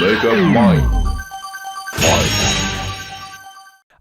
Make up mind. Fight.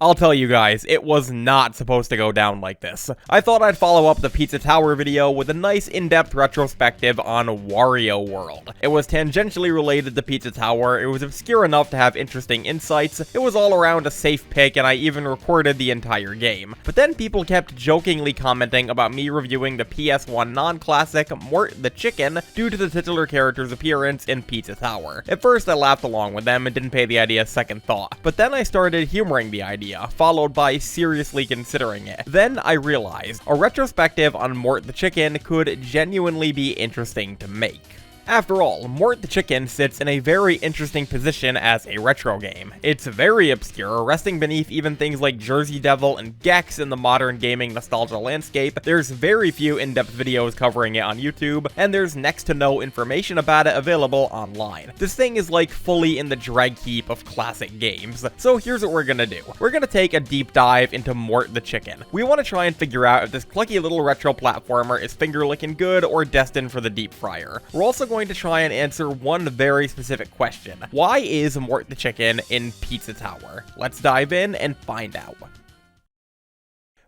I'll tell you guys, it was not supposed to go down like this. I thought I'd follow up the Pizza Tower video with a nice in-depth retrospective on Wario World. It was tangentially related to Pizza Tower, it was obscure enough to have interesting insights, it was all around a safe pick, and I even recorded the entire game. But then people kept jokingly commenting about me reviewing the PS1 non-classic Mort the Chicken due to the titular character's appearance in Pizza Tower. At first I laughed along with them and didn't pay the idea a second thought, but then I started humoring the idea, followed by seriously considering it. Then I realized a retrospective on Mort the Chicken could genuinely be interesting to make. After all, Mort the Chicken sits in a very interesting position as a retro game. It's very obscure, resting beneath even things like Jersey Devil and Gex in the modern gaming nostalgia landscape. There's very few in-depth videos covering it on YouTube, and there's next to no information about it available online. This thing is like fully in the drag heap of classic games. So here's what we're gonna do. We're gonna take a deep dive into Mort the Chicken. We want to try and figure out if this clucky little retro platformer is finger-licking good or destined for the deep fryer. We're also going to try and answer one very specific question. Why is Mort the Chicken in Pizza Tower? Let's dive in and find out.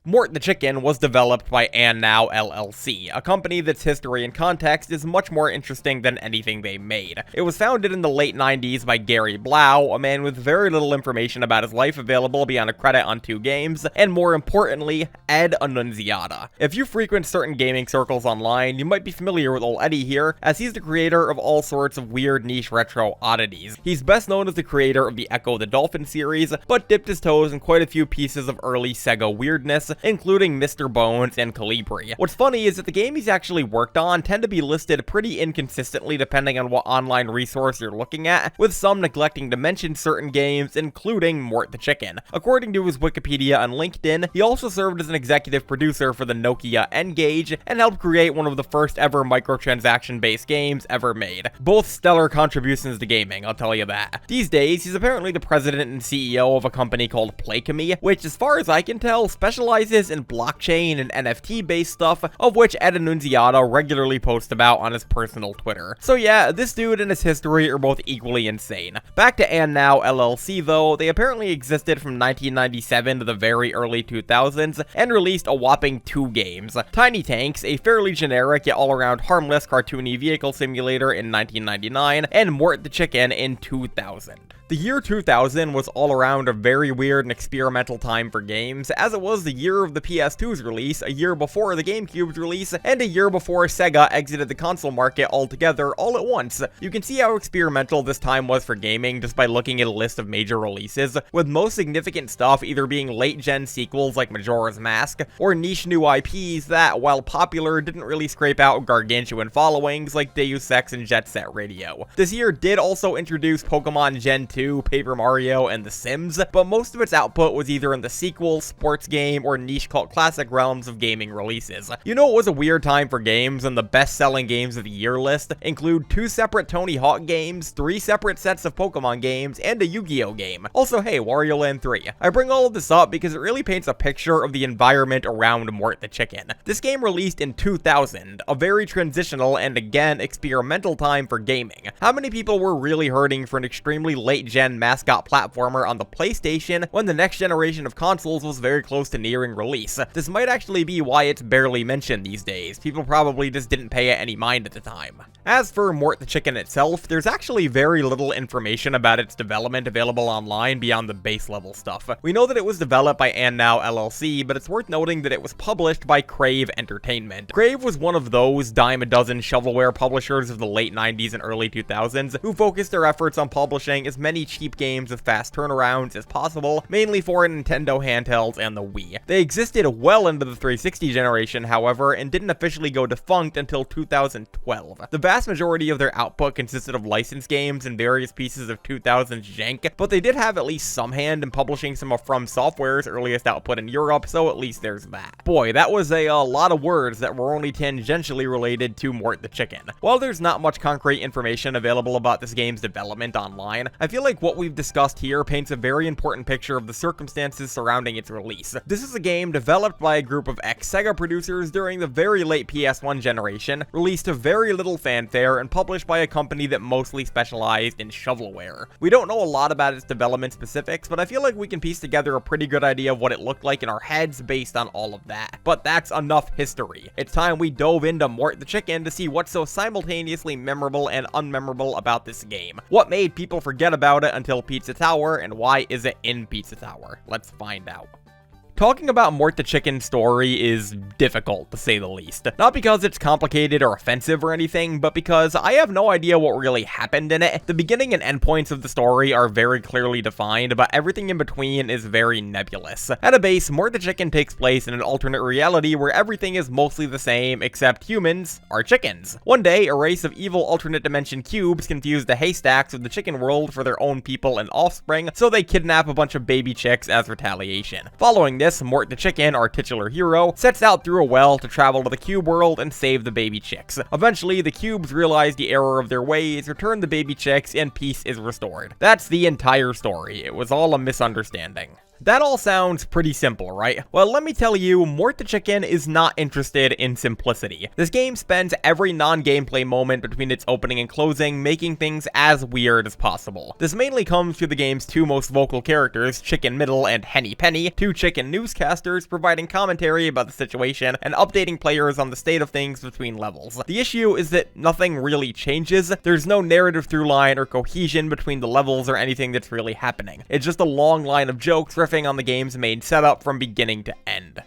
Mort the Chicken was developed by And Now LLC, a company that's history and context is much more interesting than anything they made. It was founded in the late 90s by Gary Blau, a man with very little information about his life available beyond a credit on 2 games, and more importantly, Ed Annunziata. If you frequent certain gaming circles online, you might be familiar with old Eddie here, as he's the creator of all sorts of weird niche retro oddities. He's best known as the creator of the Echo the Dolphin series, but dipped his toes in quite a few pieces of early Sega weirdness, including Mr. Bones and Calibri. What's funny is that the game he's actually worked on tend to be listed pretty inconsistently depending on what online resource you're looking at, with some neglecting to mention certain games, including Mort the Chicken. According to his Wikipedia and LinkedIn, he also served as an executive producer for the Nokia N-Gage and helped create one of the first ever microtransaction-based games ever made. Both stellar contributions to gaming, I'll tell you that. These days, he's apparently the president and CEO of a company called Playchemy, which, as far as I can tell, specializes in blockchain and NFT-based stuff, of which Ed Annunziata regularly posts about on his personal Twitter. So yeah, this dude and his history are both equally insane. Back to And Now LLC though, they apparently existed from 1997 to the very early 2000s, and released a whopping 2 games. Tiny Tanks, a fairly generic yet all-around harmless cartoony vehicle simulator in 1999, and Mort the Chicken in 2000. The year 2000 was all around a very weird and experimental time for games, as it was the year of the PS2's release, a year before the GameCube's release, and a year before Sega exited the console market altogether all at once. You can see how experimental this time was for gaming just by looking at a list of major releases, with most significant stuff either being late-gen sequels like Majora's Mask, or niche new IPs that, while popular, didn't really scrape out gargantuan followings like Deus Ex and Jet Set Radio. This year did also introduce Pokemon Gen 2, Paper Mario, and The Sims, but most of its output was either in the sequel, sports game, or niche cult classic realms of gaming releases. You know, it was a weird time for games, and the best-selling games of the year list include 2 separate Tony Hawk games, 3 separate sets of Pokemon games, and a Yu-Gi-Oh game. Also, hey, Wario Land 3. I bring all of this up because it really paints a picture of the environment around Mort the Chicken. This game released in 2000, a very transitional and again experimental time for gaming. How many people were really hurting for an extremely late-gen mascot platformer on the PlayStation when the next generation of consoles was very close to nearing release? This might actually be why it's barely mentioned these days. People probably just didn't pay it any mind at the time. As for Mort the Chicken itself, there's actually very little information about its development available online beyond the base level stuff. We know that it was developed by And Now LLC, but it's worth noting that it was published by Crave Entertainment. Crave was one of those dime-a-dozen shovelware publishers of the late 90s and early 2000s who focused their efforts on publishing as many cheap games with fast turnarounds as possible, mainly for Nintendo handhelds and the Wii. They existed well into the 360 generation, however, and didn't officially go defunct until 2012. The vast majority of their output consisted of licensed games and various pieces of 2000s jank, but they did have at least some hand in publishing some of From Software's earliest output in Europe, so at least there's that. Boy, that was a lot of words that were only tangentially related to Mort the Chicken. While there's not much concrete information available about this game's development online, I feel like what we've discussed here paints a very important picture of the circumstances surrounding its release. This is a game developed by a group of ex-Sega producers during the very late PS1 generation, released to very little fanfare, and published by a company that mostly specialized in shovelware. We don't know a lot about its development specifics, but I feel like we can piece together a pretty good idea of what it looked like in our heads based on all of that. But that's enough history. It's time we dove into Mort the Chicken to see what's so simultaneously memorable and unmemorable about this game. What made people forget about it until Pizza Tower, and why is it in Pizza Tower? Let's find out. Talking about Mort the Chicken's story is difficult, to say the least. Not because it's complicated or offensive or anything, but because I have no idea what really happened in it. The beginning and end points of the story are very clearly defined, but everything in between is very nebulous. At a base, Mort the Chicken takes place in an alternate reality where everything is mostly the same, except humans are chickens. One day, a race of evil alternate dimension cubes confuse the haystacks of the chicken world for their own people and offspring, so they kidnap a bunch of baby chicks as retaliation. Following this, Mort the Chicken, our titular hero, sets out through a well to travel to the cube world and save the baby chicks. Eventually, the cubes realize the error of their ways, return the baby chicks, and peace is restored. That's the entire story. It was all a misunderstanding. That all sounds pretty simple, right? Well, let me tell you, Mort the Chicken is not interested in simplicity. This game spends every non-gameplay moment between its opening and closing making things as weird as possible. This mainly comes through the game's two most vocal characters, Chicken Middle and Henny Penny, two chicken newscasters providing commentary about the situation and updating players on the state of things between levels. The issue is that nothing really changes. There's no narrative through line or cohesion between the levels or anything that's really happening. It's just a long line of jokes riffing on the game's main setup from beginning to end.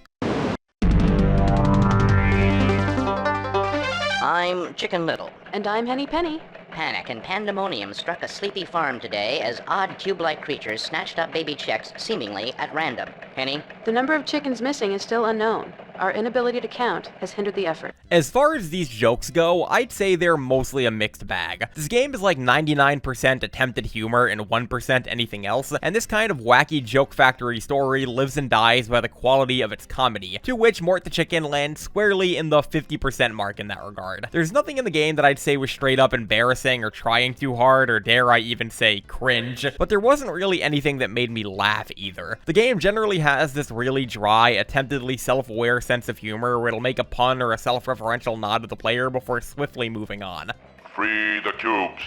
I'm Chicken Little. And I'm Henny Penny. Panic and pandemonium struck a sleepy farm today as odd cube-like creatures snatched up baby chicks, seemingly at random. Henny? The number of chickens missing is still unknown. Our inability to count has hindered the effort. As far as these jokes go, I'd say they're mostly a mixed bag. This game is like 99% attempted humor and 1% anything else, and this kind of wacky joke factory story lives and dies by the quality of its comedy, to which Mort the Chicken lands squarely in the 50% mark in that regard. There's nothing in the game that I'd say was straight up embarrassing or trying too hard, or dare I even say cringe, but there wasn't really anything that made me laugh either. The game generally has this really dry, attemptedly self-aware sense of humor where it'll make a pun or a self-referential nod to the player before swiftly moving on. Free the cubes.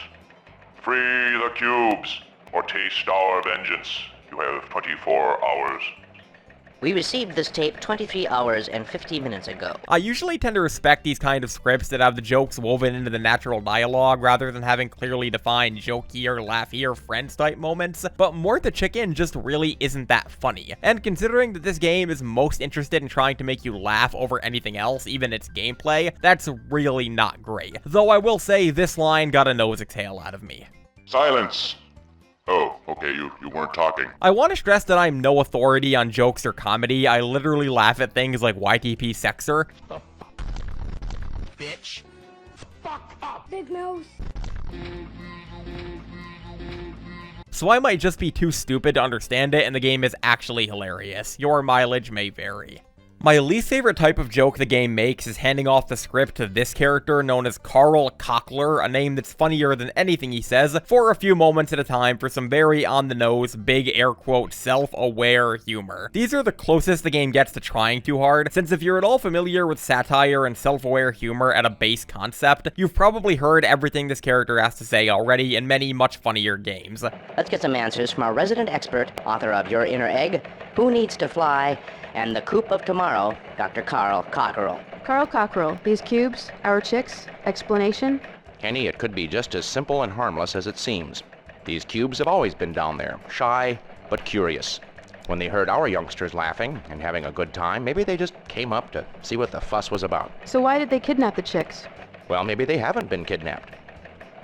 Free the cubes, or taste our vengeance. You have 24 hours. We received this tape 23 hours and 50 minutes ago. I usually tend to respect these kind of scripts that have the jokes woven into the natural dialogue rather than having clearly defined joke here, laugh here, friends type moments, but Mort the Chicken just really isn't that funny. And considering that this game is most interested in trying to make you laugh over anything else, even its gameplay, that's really not great. Though I will say this line got a nose exhale out of me. Silence! Oh, okay, you weren't talking. I want to stress that I'm no authority on jokes or comedy. I literally laugh at things like YTP Sexer. Bitch. Fuck up. Big nose. So I might just be too stupid to understand it, and the game is actually hilarious. Your mileage may vary. My least favorite type of joke the game makes is handing off the script to this character known as Carl Cockler, a name that's funnier than anything he says, for a few moments at a time for some very on-the-nose, big air quote, self-aware humor. These are the closest the game gets to trying too hard, since if you're at all familiar with satire and self-aware humor at a base concept, you've probably heard everything this character has to say already in many much funnier games. Let's get some answers from our resident expert, author of Your Inner Egg, Who Needs to Fly, and The Coop of Tomorrow, Dr. Carl Cockerell. Carl Cockerell, these cubes, our chicks, explanation? Kenny, it could be just as simple and harmless as it seems. These cubes have always been down there, shy but curious. When they heard our youngsters laughing and having a good time, maybe they just came up to see what the fuss was about. So why did they kidnap the chicks? Well, maybe they haven't been kidnapped.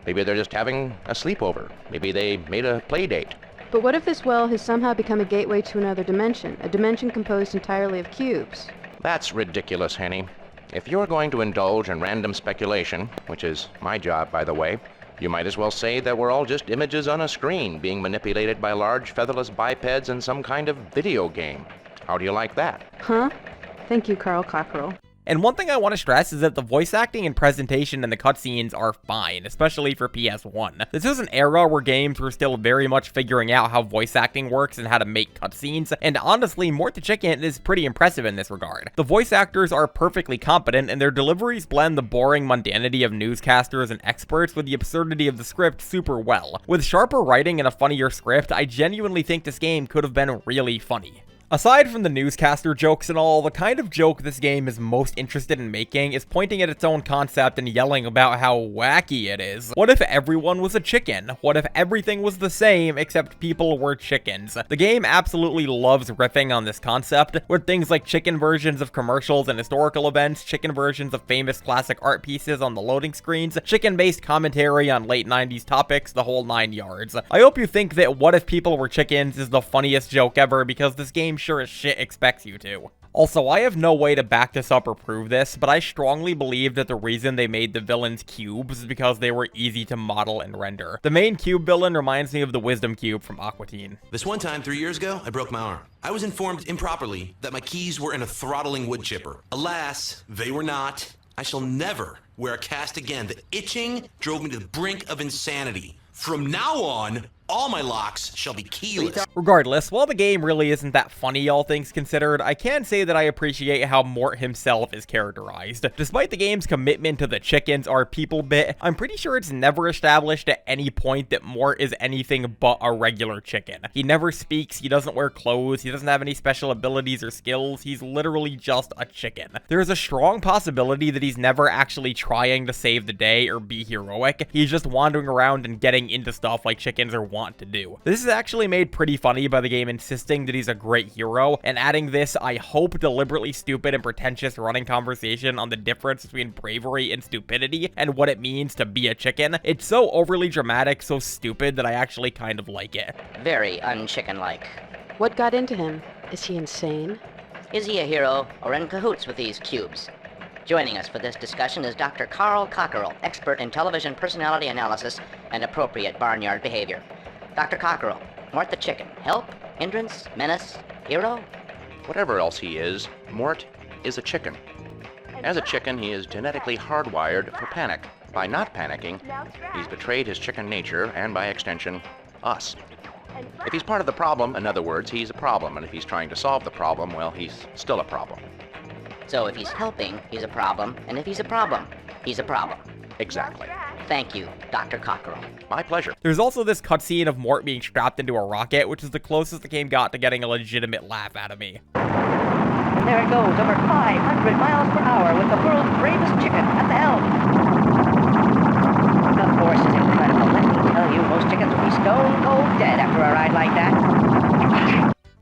Maybe they're just having a sleepover. Maybe they made a play date. But what if this well has somehow become a gateway to another dimension, a dimension composed entirely of cubes? That's ridiculous, Henny. If you're going to indulge in random speculation, which is my job, by the way, you might as well say that we're all just images on a screen being manipulated by large featherless bipeds in some kind of video game. How do you like that? Huh? Thank you, Carl Cockerell. And one thing I want to stress is that the voice acting and presentation in the cutscenes are fine, especially for PS1. This is an era where games were still very much figuring out how voice acting works and how to make cutscenes, and honestly, Mort the Chicken is pretty impressive in this regard. The voice actors are perfectly competent, and their deliveries blend the boring mundanity of newscasters and experts with the absurdity of the script super well. With sharper writing and a funnier script, I genuinely think this game could have been really funny. Aside from the newscaster jokes and all, the kind of joke this game is most interested in making is pointing at its own concept and yelling about how wacky it is. What if everyone was a chicken? What if everything was the same except people were chickens? The game absolutely loves riffing on this concept, with things like chicken versions of commercials and historical events, chicken versions of famous classic art pieces on the loading screens, chicken-based commentary on late 90s topics, the whole 9 yards. I hope you think that What If People Were Chickens is the funniest joke ever, because this game sure as shit expects you to. Also, I have no way to back this up or prove this, but I strongly believe that the reason they made the villains cubes is because they were easy to model and render. The main cube villain reminds me of the Wisdom Cube from Aqua Teen. This one time, 3 years ago, I broke my arm. I was informed improperly that my keys were in a throttling wood chipper. Alas, they were not. I shall never wear a cast again. The itching drove me to the brink of insanity. From now on, all my locks shall be keyless. Regardless, while the game really isn't that funny, all things considered, I can say that I appreciate how Mort himself is characterized. Despite the game's commitment to the chickens are people bit, I'm pretty sure it's never established at any point that Mort is anything but a regular chicken. He never speaks, he doesn't wear clothes, he doesn't have any special abilities or skills, he's literally just a chicken. There's a strong possibility that he's never actually trying to save the day or be heroic, he's just wandering around and getting into stuff like chickens are want to do. This is actually made pretty funny by the game insisting that he's a great hero, and adding this, I hope, deliberately stupid and pretentious running conversation on the difference between bravery and stupidity, and what it means to be a chicken. It's so overly dramatic, so stupid, that I actually kind of like it. Very unchicken-like. What got into him? Is he insane? Is he a hero or in cahoots with these cubes? Joining us for this discussion is Dr. Carl Cockerell, expert in television personality analysis and appropriate barnyard behavior. Dr. Cockerell, Mort the Chicken, help, hindrance, menace, hero? Whatever else he is, Mort is a chicken. As a chicken, he is genetically hardwired for panic. By not panicking, he's betrayed his chicken nature and, by extension, us. If he's part of the problem, in other words, he's a problem, and if he's trying to solve the problem, well, he's still a problem. So if he's helping, he's a problem, and if he's a problem, he's a problem. Exactly. Thank you, Dr. Cockerell. My pleasure. There's also this cutscene of Mort being strapped into a rocket, which is the closest the game got to getting a legitimate laugh out of me. There it goes, over 500 miles per hour with the world's bravest chicken at the helm. The force is incredible. Let me tell you, most chickens will be stone cold dead after a ride like that.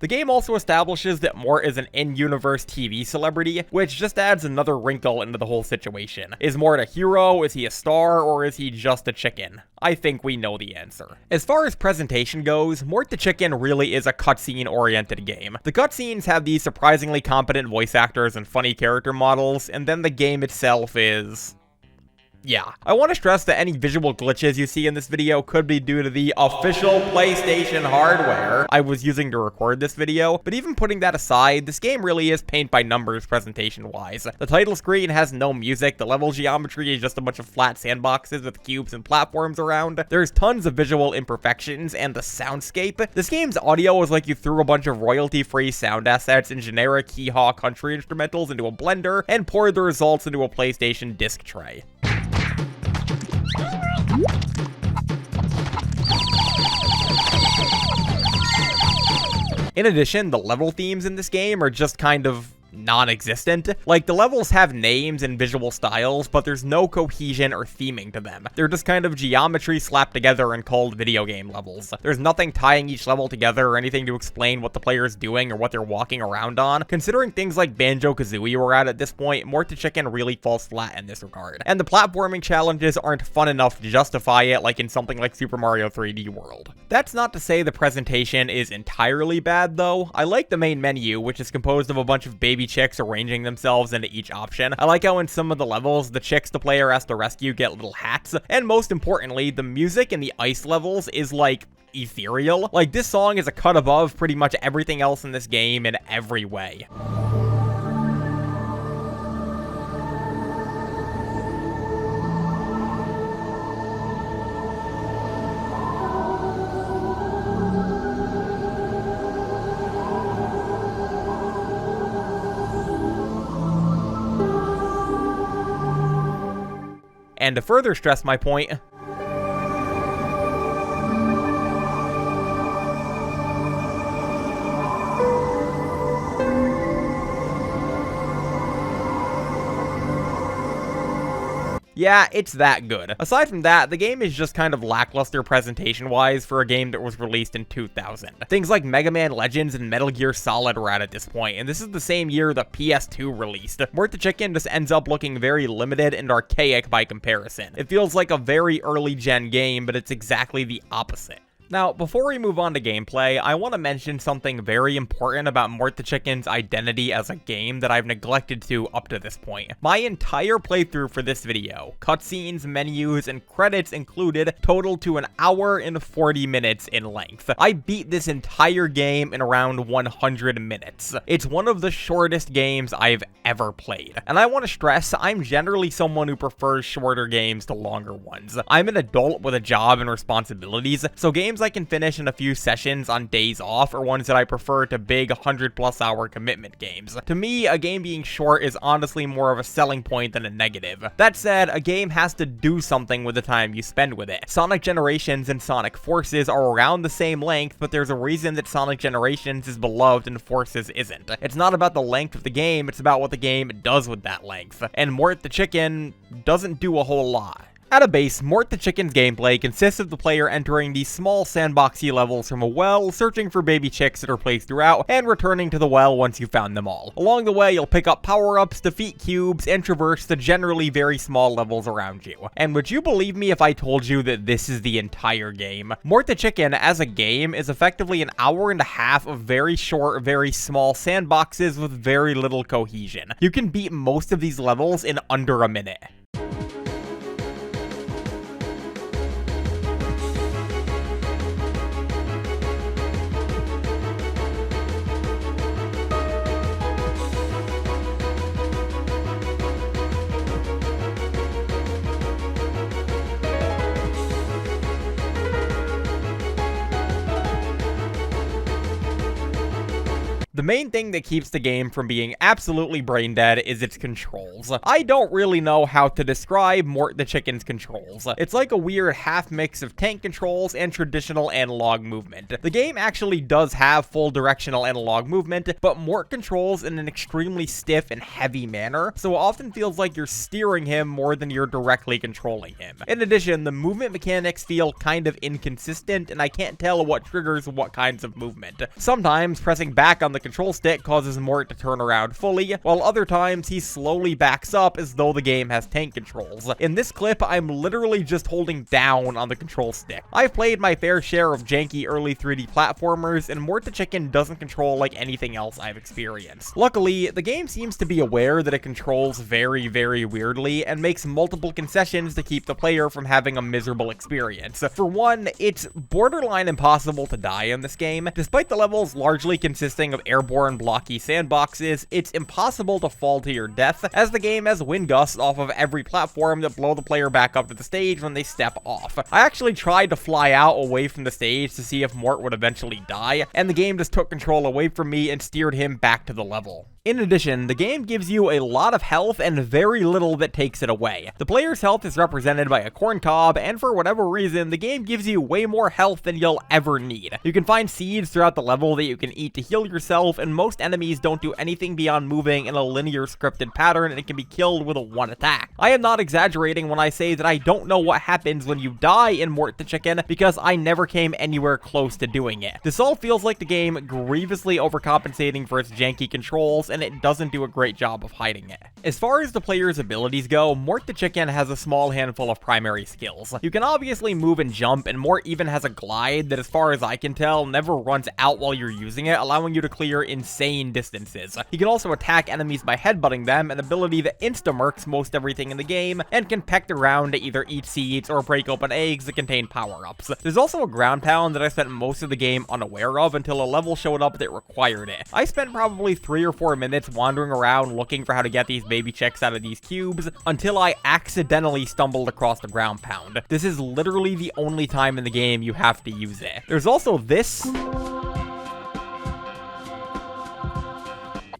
The game also establishes that Mort is an in-universe TV celebrity, which just adds another wrinkle into the whole situation. Is Mort a hero, is he a star, or is he just a chicken? I think we know the answer. As far as presentation goes, Mort the Chicken really is a cutscene-oriented game. The cutscenes have these surprisingly competent voice actors and funny character models, and then the game itself is... yeah. I want to stress that any visual glitches you see in this video could be due to the official PlayStation hardware I was using to record this video, but even putting that aside, this game really is paint by numbers presentation-wise. The title screen has no music, the level geometry is just a bunch of flat sandboxes with cubes and platforms around, there's tons of visual imperfections, and the soundscape. This game's audio is like you threw a bunch of royalty-free sound assets and generic hee-haw country instrumentals into a blender, and poured the results into a PlayStation disc tray. In addition, the level themes in this game are just kind of non-existent. Like, the levels have names and visual styles, but there's no cohesion or theming to them. They're just kind of geometry slapped together and called video game levels. There's nothing tying each level together or anything to explain what the player is doing or what they're walking around on. Considering things like Banjo-Kazooie were at this point, Mort the Chicken really falls flat in this regard. And the platforming challenges aren't fun enough to justify it like in something like Super Mario 3D World. That's not to say the presentation is entirely bad, though. I like the main menu, which is composed of a bunch of baby chicks arranging themselves into each option. I like how in some of the levels, the chicks the player has to rescue get little hats, and most importantly, the music in the ice levels is like ethereal. Like, this song is a cut above pretty much everything else in this game in every way. And to further stress my point, yeah, it's that good. Aside from that, the game is just kind of lackluster presentation-wise for a game that was released in 2000. Things like Mega Man Legends and Metal Gear Solid are out at this point, and this is the same year the PS2 released. Mort the Chicken just ends up looking very limited and archaic by comparison. It feels like a very early-gen game, but it's exactly the opposite. Now, before we move on to gameplay, I want to mention something very important about Mort the Chicken's identity as a game that I've neglected to up to this point. My entire playthrough for this video, cutscenes, menus, and credits included, totaled to an hour and 40 minutes in length. I beat this entire game in around 100 minutes. It's one of the shortest games I've ever played. And I want to stress, I'm generally someone who prefers shorter games to longer ones. I'm an adult with a job and responsibilities, so games I can finish in a few sessions on days off are ones that I prefer to big 100+ hour commitment games. To me, a game being short is honestly more of a selling point than a negative. That said, a game has to do something with the time you spend with it. Sonic Generations and Sonic Forces are around the same length, but there's a reason that Sonic Generations is beloved and Forces isn't. It's not about the length of the game, it's about what the game does with that length. And Mort the Chicken doesn't do a whole lot. At a base, Mort the Chicken's gameplay consists of the player entering these small sandboxy levels from a well, searching for baby chicks that are placed throughout, and returning to the well once you've found them all. Along the way, you'll pick up power-ups, defeat cubes, and traverse the generally very small levels around you. And would you believe me if I told you that this is the entire game? Mort the Chicken, as a game, is effectively an hour and a half of very short, very small sandboxes with very little cohesion. You can beat most of these levels in under a minute. The main thing that keeps the game from being absolutely brain dead is its controls. I don't really know how to describe Mort the Chicken's controls. It's like a weird half mix of tank controls and traditional analog movement. The game actually does have full directional analog movement, but Mort controls in an extremely stiff and heavy manner, so it often feels like you're steering him more than you're directly controlling him. In addition, the movement mechanics feel kind of inconsistent, and I can't tell what triggers what kinds of movement. Sometimes pressing back on the control stick causes Mort to turn around fully, while other times he slowly backs up as though the game has tank controls. In this clip, I'm literally just holding down on the control stick. I've played my fair share of janky early 3D platformers, and Mort the Chicken doesn't control like anything else I've experienced. Luckily, the game seems to be aware that it controls very, very weirdly, and makes multiple concessions to keep the player from having a miserable experience. For one, it's borderline impossible to die in this game. Despite the levels largely consisting of airborne blocky sandboxes, it's impossible to fall to your death, as the game has wind gusts off of every platform that blow the player back up to the stage when they step off. I actually tried to fly out away from the stage to see if Mort would eventually die, and the game just took control away from me and steered him back to the level. In addition, the game gives you a lot of health and very little that takes it away. The player's health is represented by a corn cob, and for whatever reason, the game gives you way more health than you'll ever need. You can find seeds throughout the level that you can eat to heal yourself, and most enemies don't do anything beyond moving in a linear scripted pattern and can be killed with a one attack. I am not exaggerating when I say that I don't know what happens when you die in Mort the Chicken, because I never came anywhere close to doing it. This all feels like the game grievously overcompensating for its janky controls, and it doesn't do a great job of hiding it. As far as the player's abilities go, Mort the Chicken has a small handful of primary skills. You can obviously move and jump, and Mort even has a glide that, as far as I can tell, never runs out while you're using it, allowing you to clear insane distances. He can also attack enemies by headbutting them, an ability that insta-murks most everything in the game, and can peck around to either eat seeds or break open eggs that contain power-ups. There's also a ground pound that I spent most of the game unaware of until a level showed up that required it. I spent probably 3 or 4 minutes wandering around looking for how to get these baby chicks out of these cubes until I accidentally stumbled across the ground pound. This is literally the only time in the game you have to use it. There's also this.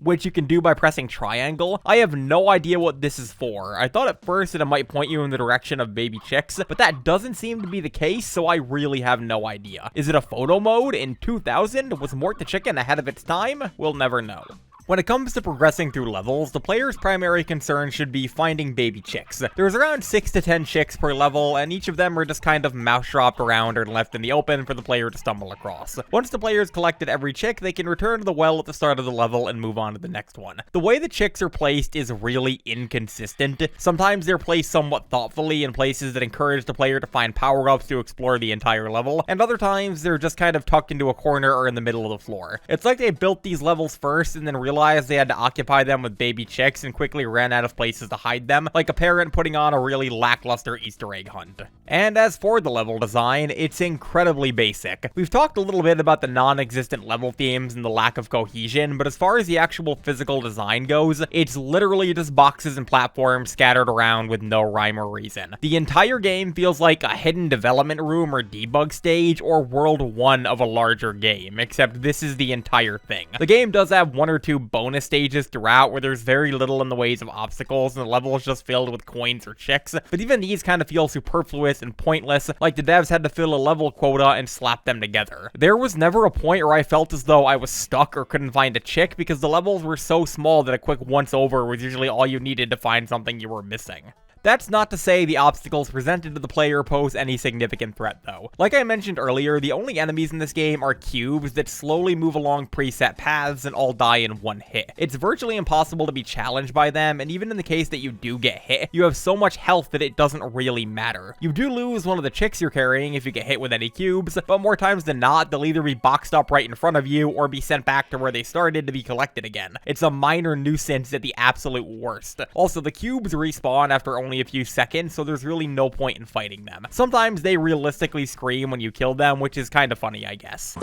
which you can do by pressing triangle. I have no idea what this is for. I thought at first that it might point you in the direction of baby chicks, but that doesn't seem to be the case, so I really have no idea. Is it a photo mode in 2000? Was Mort the Chicken ahead of its time? We'll never know. When it comes to progressing through levels, the player's primary concern should be finding baby chicks. There's around 6 to 10 chicks per level, and each of them are just kind of mouse-dropped around or left in the open for the player to stumble across. Once the player's collected every chick, they can return to the well at the start of the level and move on to the next one. The way the chicks are placed is really inconsistent. Sometimes they're placed somewhat thoughtfully in places that encourage the player to find power-ups to explore the entire level, and other times they're just kind of tucked into a corner or in the middle of the floor. It's like they built these levels first and then realized they had to occupy them with baby chicks and quickly ran out of places to hide them, like a parent putting on a really lackluster Easter egg hunt. And as for the level design, it's incredibly basic. We've talked a little bit about the non-existent level themes and the lack of cohesion, but as far as the actual physical design goes, it's literally just boxes and platforms scattered around with no rhyme or reason. The entire game feels like a hidden development room or debug stage or world 1 of a larger game, except this is the entire thing. The game does have 1 or 2 bonus stages throughout where there's very little in the ways of obstacles and the level is just filled with coins or chicks, but even these kind of feel superfluous and pointless, like the devs had to fill a level quota and slap them together. There was never a point where I felt as though I was stuck or couldn't find a chick because the levels were so small that a quick once over was usually all you needed to find something you were missing. That's not to say the obstacles presented to the player pose any significant threat, though. Like I mentioned earlier, the only enemies in this game are cubes that slowly move along preset paths and all die in one hit. It's virtually impossible to be challenged by them, and even in the case that you do get hit, you have so much health that it doesn't really matter. You do lose one of the chicks you're carrying if you get hit with any cubes, but more times than not, they'll either be boxed up right in front of you or be sent back to where they started to be collected again. It's a minor nuisance at the absolute worst. Also, the cubes respawn after only a few seconds, so there's really no point in fighting them. Sometimes they realistically scream when you kill them, which is kind of funny, I guess.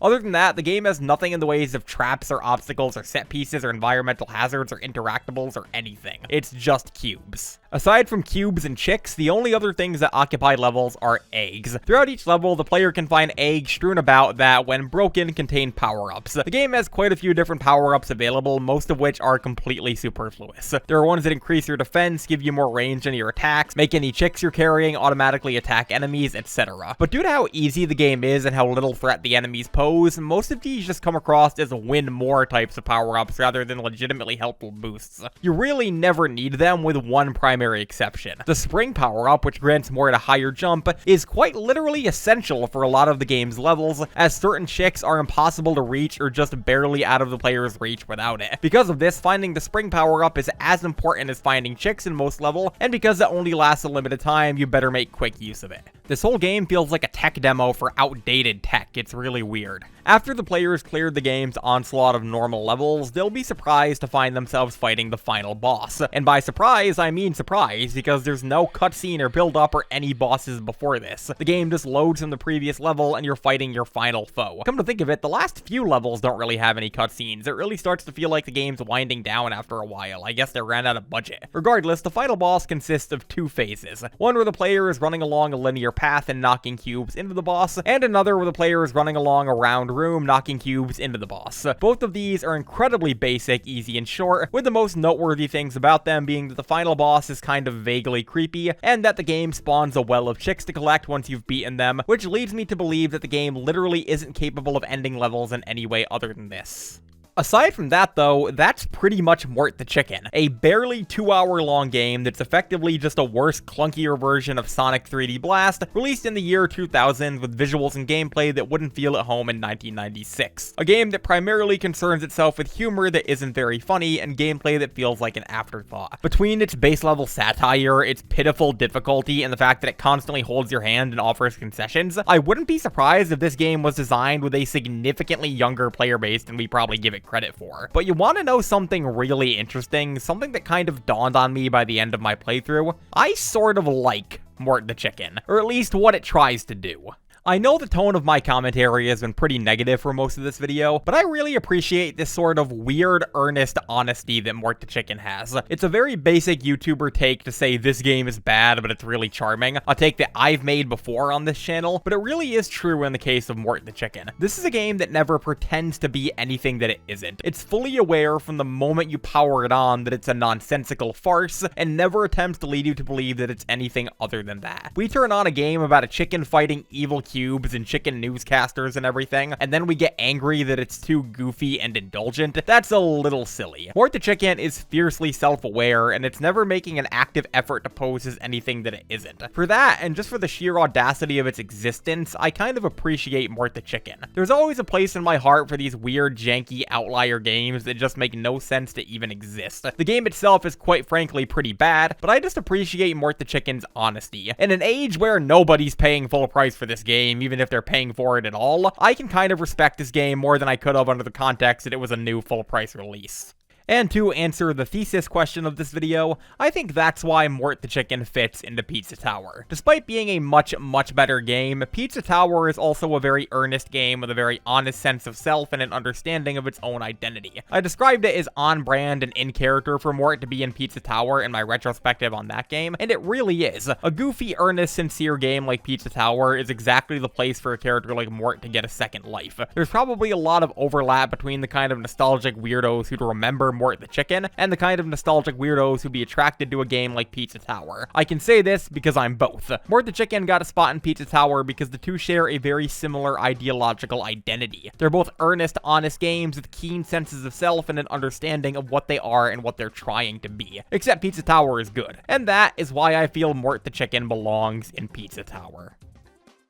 Other than that, the game has nothing in the ways of traps or obstacles or set pieces or environmental hazards or interactables or anything. It's just cubes. Aside from cubes and chicks, the only other things that occupy levels are eggs. Throughout each level, the player can find eggs strewn about that, when broken, contain power-ups. The game has quite a few different power-ups available, most of which are completely superfluous. There are ones that increase your defense, give you more range in your attacks, make any chicks you're carrying automatically attack enemies, etc. But due to how easy the game is and how little threat the enemies pose, most of these just come across as win more types of power-ups rather than legitimately helpful boosts. You really never need them, with one primary exception. The spring power-up, which grants more at a higher jump, is quite literally essential for a lot of the game's levels, as certain chicks are impossible to reach or just barely out of the player's reach without it. Because of this, finding the spring power-up is as important as finding chicks in most level, and because it only lasts a limited time, you better make quick use of it. This whole game feels like a tech demo for outdated tech. It's really weird. After the players cleared the game's onslaught of normal levels, they'll be surprised to find themselves fighting the final boss. And by surprise, I mean surprise, because there's no cutscene or build-up or any bosses before this. The game just loads from the previous level and you're fighting your final foe. Come to think of it, the last few levels don't really have any cutscenes. It really starts to feel like the game's winding down after a while. I guess they ran out of budget. Regardless, the final boss consists of 2 phases. One where the player is running along a linear path and knocking cubes into the boss, and another where the player is running along a round room knocking cubes into the boss. Both of these are incredibly basic, easy, and short, with the most noteworthy things about them being that the final boss is kind of vaguely creepy, and that the game spawns a well of chicks to collect once you've beaten them, which leads me to believe that the game literally isn't capable of ending levels in any way other than this. Aside from that, though, that's pretty much Mort the Chicken, a barely 2-hour-long game that's effectively just a worse, clunkier version of Sonic 3D Blast, released in the year 2000 with visuals and gameplay that wouldn't feel at home in 1996. A game that primarily concerns itself with humor that isn't very funny, and gameplay that feels like an afterthought. Between its base-level satire, its pitiful difficulty, and the fact that it constantly holds your hand and offers concessions, I wouldn't be surprised if this game was designed with a significantly younger player base than we probably give it credit for. But you want to know something really interesting, something that kind of dawned on me by the end of my playthrough? I sort of like Mort the Chicken, or at least what it tries to do. I know the tone of my commentary has been pretty negative for most of this video, but I really appreciate this sort of weird, earnest honesty that Mort the Chicken has. It's a very basic YouTuber take to say this game is bad, but it's really charming. A take that I've made before on this channel, but it really is true in the case of Mort the Chicken. This is a game that never pretends to be anything that it isn't. It's fully aware from the moment you power it on that it's a nonsensical farce, and never attempts to lead you to believe that it's anything other than that. We turn on a game about a chicken fighting evil cubes and chicken newscasters and everything, and then we get angry that it's too goofy and indulgent. That's a little silly. Mort the Chicken is fiercely self-aware, and it's never making an active effort to pose as anything that it isn't. For that, and just for the sheer audacity of its existence, I kind of appreciate Mort the Chicken. There's always a place in my heart for these weird, janky outlier games that just make no sense to even exist. The game itself is quite frankly pretty bad, but I just appreciate Mort the Chicken's honesty. In an age where nobody's paying full price for this game, even if they're paying for it at all, I can kind of respect this game more than I could have under the context that it was a new full price release. And to answer the thesis question of this video, I think that's why Mort the Chicken fits into Pizza Tower. Despite being a much better game, Pizza Tower is also a very earnest game with a very honest sense of self and an understanding of its own identity. I described it as on-brand and in-character for Mort to be in Pizza Tower in my retrospective on that game, and it really is. A goofy, earnest, sincere game like Pizza Tower is exactly the place for a character like Mort to get a second life. There's probably a lot of overlap between the kind of nostalgic weirdos who'd remember Mort the Chicken and the kind of nostalgic weirdos who'd be attracted to a game like Pizza Tower. I can say this because I'm both. Mort the Chicken got a spot in Pizza Tower because the two share a very similar ideological identity. They're both earnest, honest games with keen senses of self and an understanding of what they are and what they're trying to be. Except Pizza Tower is good. And that is why I feel Mort the Chicken belongs in Pizza Tower.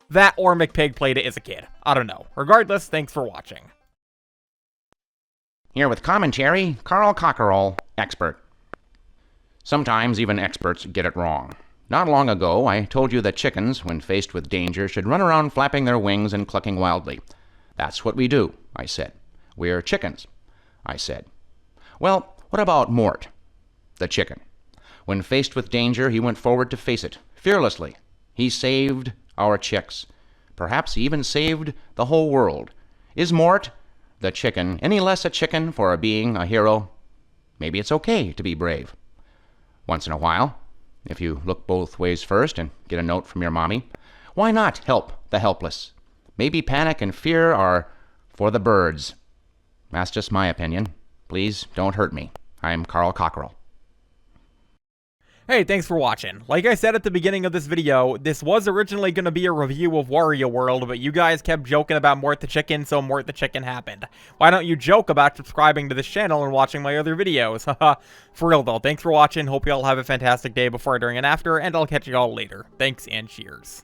That or McPig played it as a kid. I don't know. Regardless, thanks for watching. Here with commentary, Carl Cockerell, expert. Sometimes even experts get it wrong. Not long ago, I told you that chickens, when faced with danger, should run around flapping their wings and clucking wildly. That's what we do, I said. We're chickens, I said. Well, what about Mort, the chicken? When faced with danger, he went forward to face it, fearlessly. He saved our chicks. Perhaps he even saved the whole world. Is Mort, the chicken, any less a chicken for being a hero? Maybe it's okay to be brave. Once in a while, if you look both ways first and get a note from your mommy, why not help the helpless? Maybe panic and fear are for the birds. That's just my opinion. Please don't hurt me. I'm Carl Cockerell. Hey, thanks for watching. Like I said at the beginning of this video, this was originally going to be a review of Wario World, but you guys kept joking about Mort the Chicken, so Mort the Chicken happened. Why don't you joke about subscribing to this channel and watching my other videos? Haha. For real though, thanks for watching. Hope you all have a fantastic day before, during, and after, and I'll catch you all later. Thanks and cheers.